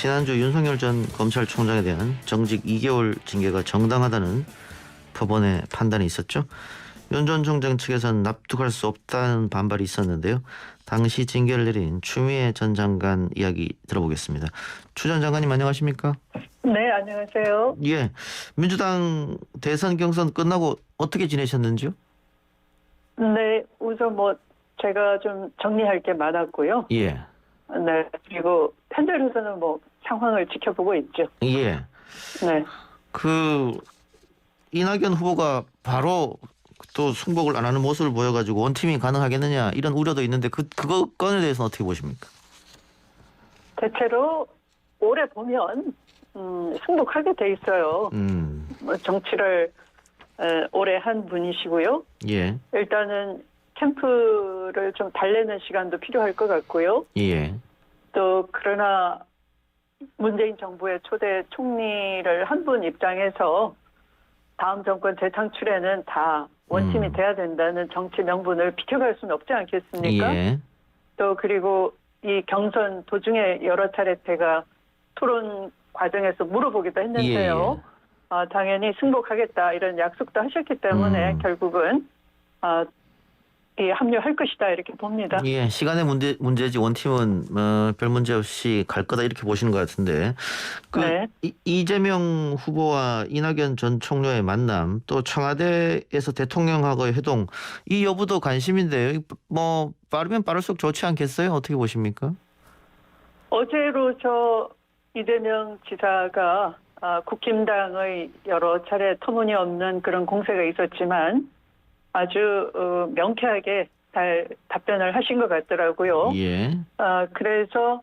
지난주 윤석열 전 검찰총장에 대한 정직 2개월 징계가 정당하다는 법원의 판단이 있었죠. 윤 전 총장 측에서는 납득할 수 없다는 반발이 있었는데요. 당시 징계를 내린 추미애 전 장관 이야기 들어보겠습니다. 추 전 장관님 안녕하십니까? 네, 안녕하세요. 예, 민주당 대선 경선 끝나고 어떻게 지내셨는지요? 네, 우선 제가 좀 정리할 게 많았고요. 예, 네, 그리고 현재로서는 상황을 지켜보고 있죠. 예. 네. 이낙연 후보가 바로 또 승복을 안 하는 모습을 보여가지고 원팀이 가능하겠느냐 이런 우려도 있는데 그거 건에 대해서는 어떻게 보십니까? 대체로 올해 보면 승복하게 돼 있어요. 정치를 오래 한 분이시고요. 예, 일단은 캠프를 좀 달래는 시간도 필요할 것 같고요. 예, 또 그러나 문재인 정부의 초대 총리를 한 분 입장에서 다음 정권 재창출에는 다 원팀이 돼야 된다는 정치 명분을 비켜갈 수는 없지 않겠습니까? 예, 또 그리고 이 경선 도중에 여러 차례 제가 토론 과정에서 물어보기도 했는데요. 당연히 승복하겠다 이런 약속도 하셨기 때문에 결국은 합류할 것이다 이렇게 봅니다. 예. 시간의 문제지 원팀은 별 문제 없이 갈 거다 이렇게 보시는 것 같은데 네. 이재명 후보와 이낙연 전 총리의 만남 또 청와대에서 대통령하고의 회동 이 여부도 관심인데요. 빠르면 빠를수록 좋지 않겠어요? 어떻게 보십니까? 어제로서 이재명 지사가 국힘당의 여러 차례 터무니없는 그런 공세가 있었지만 아주 명쾌하게 잘 답변을 하신 것 같더라고요. 예. 그래서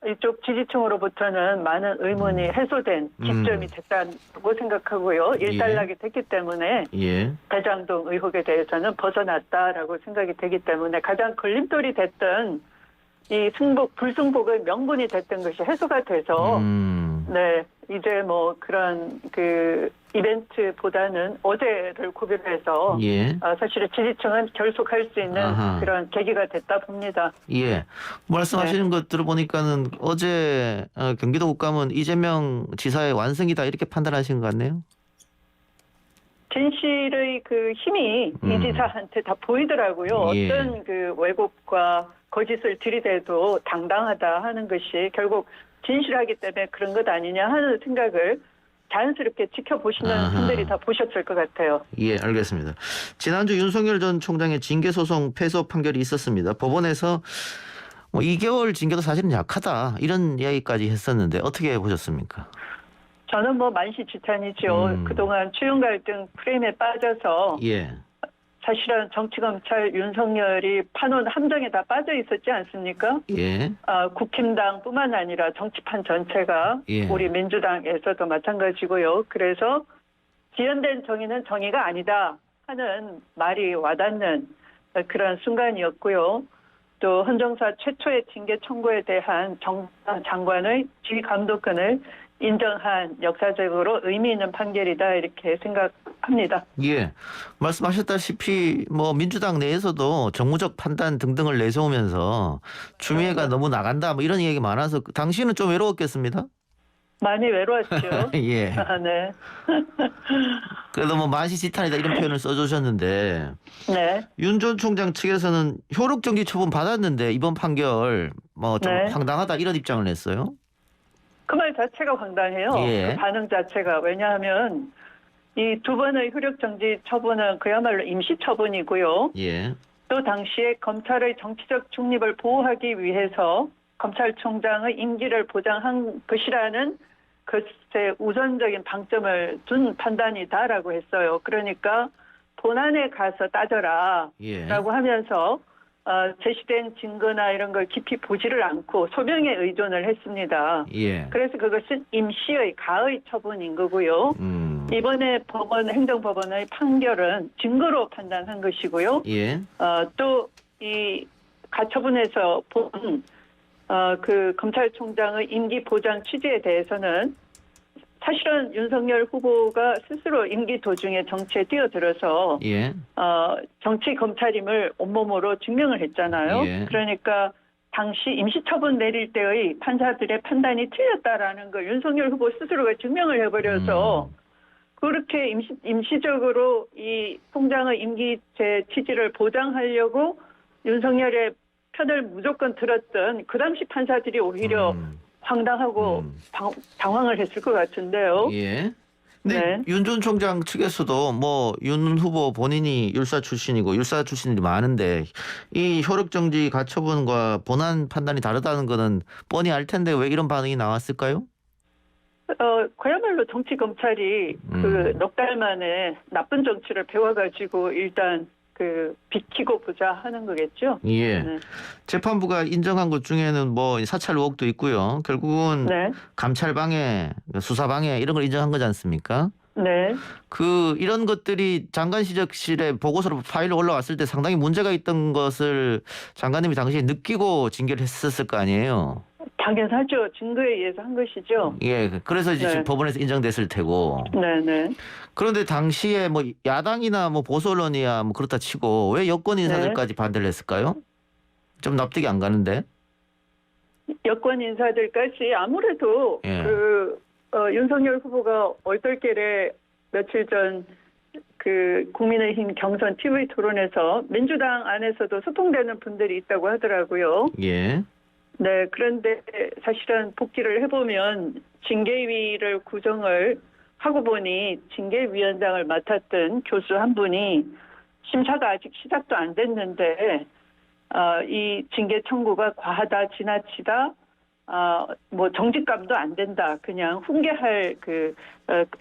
이쪽 지지층으로부터는 많은 의문이 해소된 기점이 됐다고 생각하고요. 일단락이 됐기 때문에 예. 대장동 의혹에 대해서는 벗어났다라고 생각이 되기 때문에 가장 걸림돌이 됐던 이 불승복의 명분이 됐던 것이 해소가 돼서 네, 이제 그런 이벤트보다는 어제를 고려해서 예. 사실은 지지층은 결속할 수 있는 그런 계기가 됐다 봅니다. 예. 말씀하시는 것 들어보니까는 어제 경기도 국감은 이재명 지사의 완승이다 이렇게 판단하신 것 같네요. 진실의 힘이 이 지사한테 다 보이더라고요. 예. 어떤 왜곡과 거짓을 들이대도 당당하다 하는 것이 결국 진실하기 때문에 그런 것 아니냐 하는 생각을 자연스럽게 지켜보시는 분들이 다 보셨을 것 같아요. 예, 알겠습니다. 지난주 윤석열 전 총장의 징계소송 패소 판결이 있었습니다. 법원에서 2개월 징계도 사실은 약하다 이런 이야기까지 했었는데 어떻게 보셨습니까? 저는 만시지탄이죠. 그동안 추윤 갈등 프레임에 빠져서 예. 사실은 정치검찰 윤석열이 파놓은 함정에 다 빠져 있었지 않습니까? 예. 국힘당뿐만 아니라 정치판 전체가 예. 우리 민주당에서도 마찬가지고요. 그래서 지연된 정의는 정의가 아니다 하는 말이 와닿는 그런 순간이었고요. 또 헌정사 최초의 징계 청구에 대한 장관의 지휘 감독권을 인정한 역사적으로 의미 있는 판결이다 이렇게 생각합니다. 예. 말씀하셨다시피 민주당 내에서도 정무적 판단 등등을 내세우면서 추미애가 너무 나간다 이런 얘기 많아서 당시는 좀 외로웠겠습니다. 많이 외로웠죠. 예. 네. 그래도 만시지탄이다 이런 표현을 써주셨는데 네. 윤 전 총장 측에서는 효력정지 처분 받았는데 이번 판결 좀 네. 황당하다 이런 입장을 냈어요. 그 말 자체가 황당해요. 예. 그 반응 자체가. 왜냐하면 이 두 번의 효력정지 처분은 그야말로 임시처분이고요. 예. 또 당시에 검찰의 정치적 중립을 보호하기 위해서 검찰총장의 임기를 보장한 것이라는 것에 우선적인 방점을 둔 판단이다라고 했어요. 그러니까 본안에 가서 따져라 예. 라고 하면서 제시된 증거나 이런 걸 깊이 보지를 않고 소명에 의존을 했습니다. 예. 그래서 그것은 임시의 가의 처분인 거고요. 이번에 행정법원의 판결은 증거로 판단한 것이고요. 예. 또 이 가처분에서 본 검찰총장의 임기 보장 취지에 대해서는 사실은 윤석열 후보가 스스로 임기 도중에 정치에 뛰어들어서 예. 정치 검찰임을 온몸으로 증명을 했잖아요. 예. 그러니까 당시 임시처분 내릴 때의 판사들의 판단이 틀렸다라는 걸 윤석열 후보 스스로가 증명을 해버려서 그렇게 임시적으로 이 총장의 임기제 취지를 보장하려고 윤석열의 편을 무조건 들었던 그 당시 판사들이 오히려 황당하고 당황을 했을 것 같은데요. 예. 근데 네. 윤 전 총장 측에서도 뭐 윤 후보 본인이 율사 출신이고 율사 출신들이 많은데 이 효력정지 가처분과 본안 판단이 다르다는 거는 뻔히 알 텐데 왜 이런 반응이 나왔을까요? 그야말로 정치 검찰이 그 넉 달 만에 나쁜 정치를 배워가지고 일단 그 비키고 보자 하는 거겠죠. 예. 네. 재판부가 인정한 것 중에는 뭐 사찰 의혹도 있고요. 결국은 네. 감찰방해, 수사방해 이런 걸 인정한 거지 않습니까? 네. 그 이런 것들이 장관실에 보고서로 파일로 올라왔을 때 상당히 문제가 있던 것을 장관님이 당시에 느끼고 징계를 했었을 거 아니에요. 당연하죠. 증거에 의해서 한 것이죠. 예, 그래서 이제 네. 지금 법원에서 인정됐을 테고. 네네. 그런데 당시에 뭐 야당이나 뭐 보수 언론이야 뭐 그렇다 치고 왜 여권 인사들까지 반대를 했을까요? 좀 납득이 안 가는데. 여권 인사들까지 아무래도 예. 윤석열 후보가 얼떨결에 며칠 전 그 국민의힘 경선 TV 토론에서 민주당 안에서도 소통되는 분들이 있다고 하더라고요. 예. 네, 그런데 사실은 복귀를 해보면 징계위를 구성을 하고 보니 징계위원장을 맡았던 교수 한 분이 심사가 아직 시작도 안 됐는데 이 징계 청구가 과하다, 지나치다, 뭐 정직감도 안 된다, 그냥 훈계할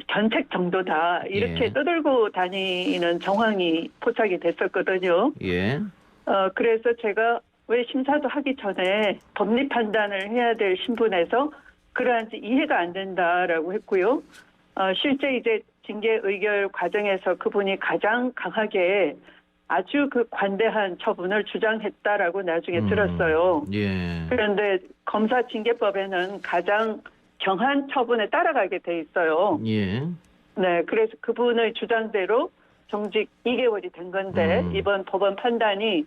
견책 정도다 이렇게 예. 떠들고 다니는 정황이 포착이 됐었거든요. 예. 그래서 제가 왜 심사도 하기 전에 법리 판단을 해야 될 신분에서 그러한지 이해가 안 된다라고 했고요. 실제 이제 징계 의결 과정에서 그분이 가장 강하게 아주 그 관대한 처분을 주장했다라고 나중에 들었어요. 예. 그런데 검사 징계법에는 가장 경한 처분에 따라가게 돼 있어요. 예. 네, 그래서 그분의 주장대로 정직 2개월이 된 건데 이번 법원 판단이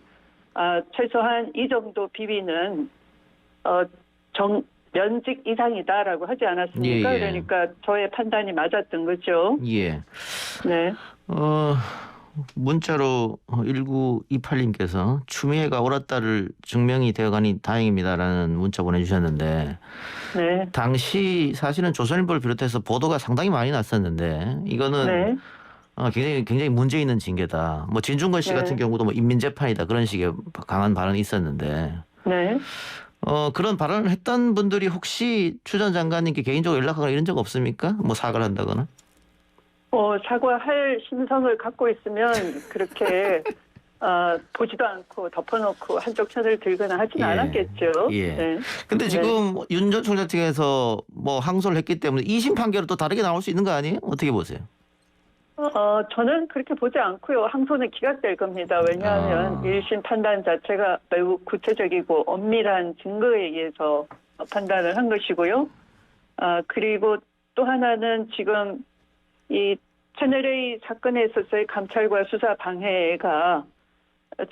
최소한 이 정도 비비는 면직 이상이다라고 하지 않았습니까? 예, 예. 그러니까 저의 판단이 맞았던 거죠. 예. 네. 문자로 1928님께서 추미애가 옳았다를 증명이 되어가니 다행입니다라는 문자 보내주셨는데 네. 당시 사실은 조선일보를 비롯해서 보도가 상당히 많이 났었는데 이거는 네. 굉장히 문제 있는 징계다. 뭐 진중권 씨 네. 같은 경우도 뭐 인민재판이다 그런 식의 강한 발언이 있었는데 네. 그런 발언을 했던 분들이 혹시 추 전 장관님께 개인적으로 연락하거나 이런 적 없습니까? 뭐 사과를 한다거나? 사과할 심성을 갖고 있으면 그렇게 보지도 않고 덮어놓고 한쪽 편을 들거나 하진 않았겠죠. 예. 네. 근데 지금 윤 전 총장 측에서 뭐 항소를 했기 때문에 2심 판결은 또 다르게 나올 수 있는 거 아니에요? 어떻게 보세요? 저는 그렇게 보지 않고요. 항소는 기각될 겁니다. 왜냐하면 1심 판단 자체가 매우 구체적이고 엄밀한 증거에 의해서 판단을 한 것이고요. 그리고 또 하나는 지금 이 채널A 사건에 있어서의 감찰과 수사 방해가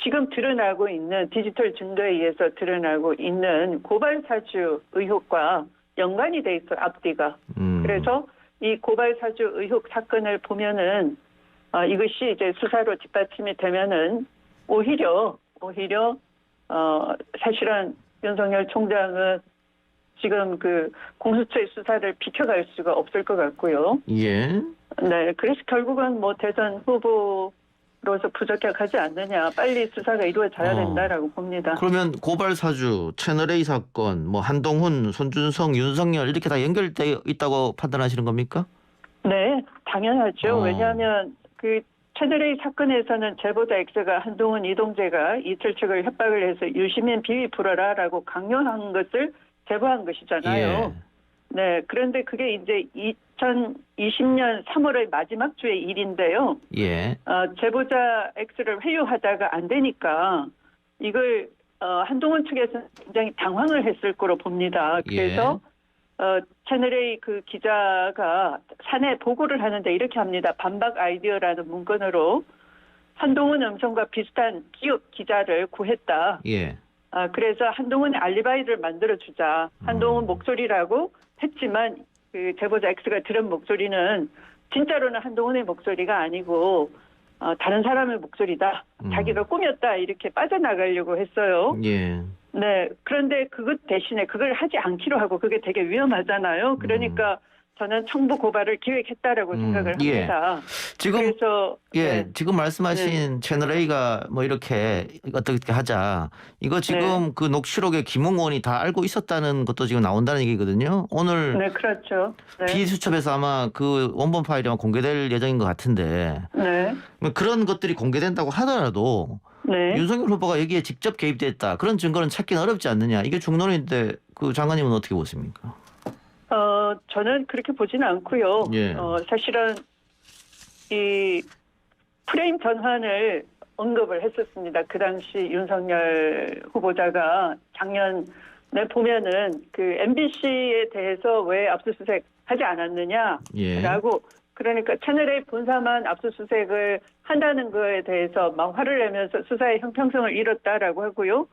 지금 드러나고 있는 디지털 증거에 의해서 드러나고 있는 고발 사주 의혹과 연관이 돼 있어요. 앞뒤가. 그래서 이 고발 사주 의혹 사건을 보면은 이것이 이제 수사로 뒷받침이 되면은 오히려 사실은 윤석열 총장은 지금 그 공수처의 수사를 비켜갈 수가 없을 것 같고요. 예. 네, 그래서 결국은 뭐 대선 후보로서 부적격하지 않느냐, 빨리 수사가 이루어져야 된다라고 봅니다. 그러면 고발 사주, 채널A 사건, 뭐 한동훈, 손준성, 윤석열 이렇게 다 연결되어 있다고 판단하시는 겁니까? 네, 당연하죠. 왜냐하면 그 채널A 사건에서는 제보자 X가 한동훈, 이동재가 이철 측을 협박을 해서 유시민 비위 풀어라라고 강요한 것을 제보한 것이잖아요. 예. 네, 그런데 그게 이제 2020년 3월의 마지막 주의 일인데요. 예. 제보자 X를 회유하다가 안 되니까 이걸 한동훈 측에서는 굉장히 당황을 했을 거로 봅니다. 그래서 채널A 그 기자가 사내 보고를 하는데 이렇게 합니다. 반박 아이디어라는 문건으로 한동훈 음성과 비슷한 기업 기자를 구했다. 예. 그래서 한동훈의 알리바이를 만들어주자. 한동훈 목소리라고 했지만 그 제보자 X가 들은 목소리는 진짜로는 한동훈의 목소리가 아니고 다른 사람의 목소리다. 자기가 꾸몄다. 이렇게 빠져나가려고 했어요. 예. 네. 그런데 그것 대신에 그걸 하지 않기로 하고 그게 되게 위험하잖아요. 그러니까 저는 청부 고발을 기획했다라고 생각을 예. 합니다. 지금 그래서 예, 지금 말씀하신 채널 A가 뭐 이렇게 어떻게 하자. 이거 지금 그 녹취록에 김웅 의원이 다 알고 있었다는 것도 지금 나온다는 얘기거든요. 오늘 네, 그렇죠. 네. 비수첩에서 아마 그 원본 파일이 아마 공개될 예정인 것 같은데 네. 그런 것들이 공개된다고 하더라도 네. 윤석열 후보가 여기에 직접 개입됐다. 그런 증거는 찾기는 어렵지 않느냐. 이게 중론인데 그 장관님은 어떻게 보십니까? 저는 그렇게 보지는 않고요. 예. 사실은 이 프레임 전환을 언급을 했었습니다. 그 당시 윤석열 후보자가 작년에 보면은 그 MBC에 대해서 왜 압수수색 하지 않았느냐라고 예. 그러니까 채널A 본사만 압수수색을 한다는 거에 대해서 막 화를 내면서 수사의 형평성을 잃었다라고 하고요.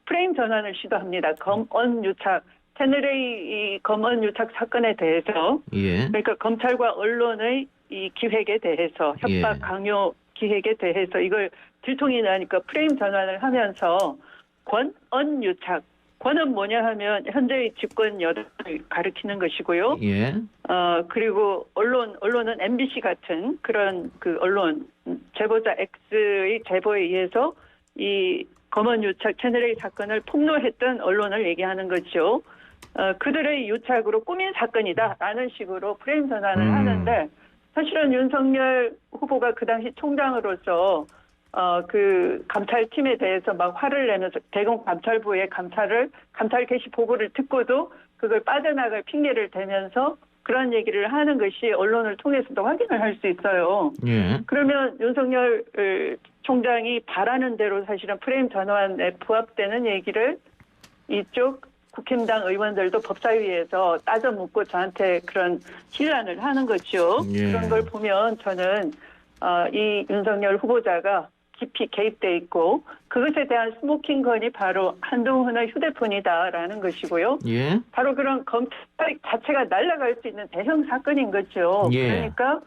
프레임 전환을 시도합니다. 검언유착 채널A 이 검언유착 사건에 대해서 예. 그러니까 검찰과 언론의 이 기획에 대해서 협박 예. 강요 기획에 대해서 이걸 들통이 나니까 프레임 전환을 하면서 권언유착 권은 뭐냐 하면 현재의 집권 여당을 가리키는 것이고요. 예. 그리고 언론은 MBC 같은 그런 그 언론 제보자 X의 제보에 의해서 이 검언유착 채널A 사건을 폭로했던 언론을 얘기하는 거죠. 그들의 유착으로 꾸민 사건이다라는 식으로 프레임 전환을 하는데 사실은 윤석열 후보가 그 당시 총장으로서 그 감찰팀에 대해서 막 화를 내면서 대검 감찰부의 감찰 개시 보고를 듣고도 그걸 빠져나갈 핑계를 대면서 그런 얘기를 하는 것이 언론을 통해서도 확인을 할 수 있어요. 예. 그러면 윤석열 총장이 바라는 대로 사실은 프레임 전환에 부합되는 얘기를 이쪽 국힘당 의원들도 법사위에서 따져 묻고 저한테 그런 신란을 하는 거죠. 예. 그런 걸 보면 저는 이 윤석열 후보자가 깊이 개입돼 있고 그것에 대한 스모킹 건이 바로 한동훈의 휴대폰이다라는 것이고요. 예. 바로 그런 검찰 자체가 날아갈 수 있는 대형 사건인 거죠. 예. 그러니까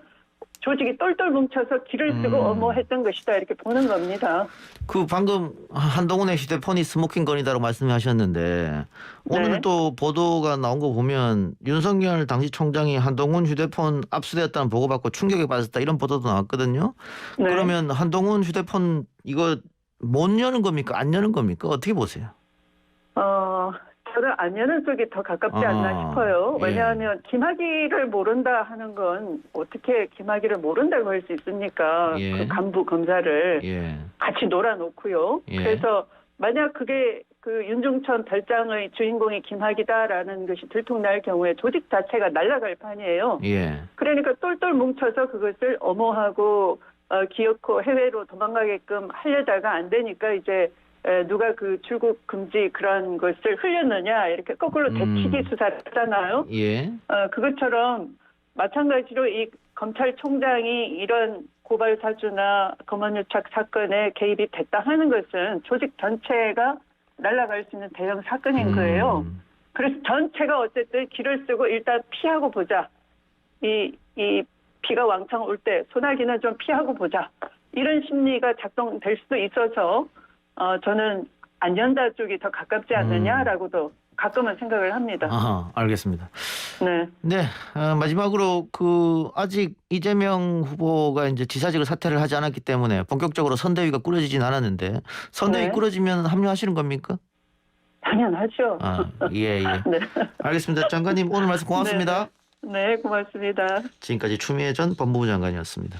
조직이 똘똘 뭉쳐서 길을 쓰고 엄호했던 것이다 이렇게 보는 겁니다. 그 방금 한동훈의 휴대폰이 스모킹 건이다라고 말씀하셨는데 오늘 네. 또 보도가 나온 거 보면 윤석열 당시 총장이 한동훈 휴대폰 압수되었다는 보고받고 충격에 빠졌다 이런 보도도 나왔거든요. 네. 그러면 한동훈 휴대폰 이거 못 여는 겁니까? 안 여는 겁니까? 어떻게 보세요? 저는 안 여는 쪽이 더 가깝지 않나 싶어요. 예. 왜냐하면 김학의를 모른다 하는 건 어떻게 김학의를 모른다고 할 수 있습니까? 예. 그 간부 검사를 예. 같이 놀아놓고요. 예. 그래서 만약 그게 그 윤중천 별장의 주인공이 김학의다라는 것이 들통날 경우에 조직 자체가 날아갈 판이에요. 예. 그러니까 똘똘 뭉쳐서 그것을 엄호하고 기어코 해외로 도망가게끔 하려다가 안 되니까 이제 누가 그 출국 금지 그런 것을 흘렸느냐 이렇게 거꾸로 대치기 수사를 하잖아요. 예. 그것처럼 마찬가지로 이 검찰총장이 이런 고발 사주나 검언유착 사건에 개입이 됐다 하는 것은 조직 전체가 날아갈 수 있는 대형 사건인 거예요. 그래서 전체가 어쨌든 길을 쓰고 일단 피하고 보자. 이 비가 왕창 올 때 소나기는 좀 피하고 보자. 이런 심리가 작동될 수도 있어서 저는 안 연다 쪽이 더 가깝지 않느냐라고도 가끔은 생각을 합니다. 아하, 알겠습니다. 네. 네, 마지막으로 그 아직 이재명 후보가 이제 지사직을 사퇴를 하지 않았기 때문에 본격적으로 선대위가 꾸려지진 않았는데 선대위 네. 꾸려지면 합류하시는 겁니까? 당연하죠. 예. 네. 알겠습니다. 장관님 오늘 말씀 고맙습니다. 네, 고맙습니다. 지금까지 추미애 전 법무부 장관이었습니다.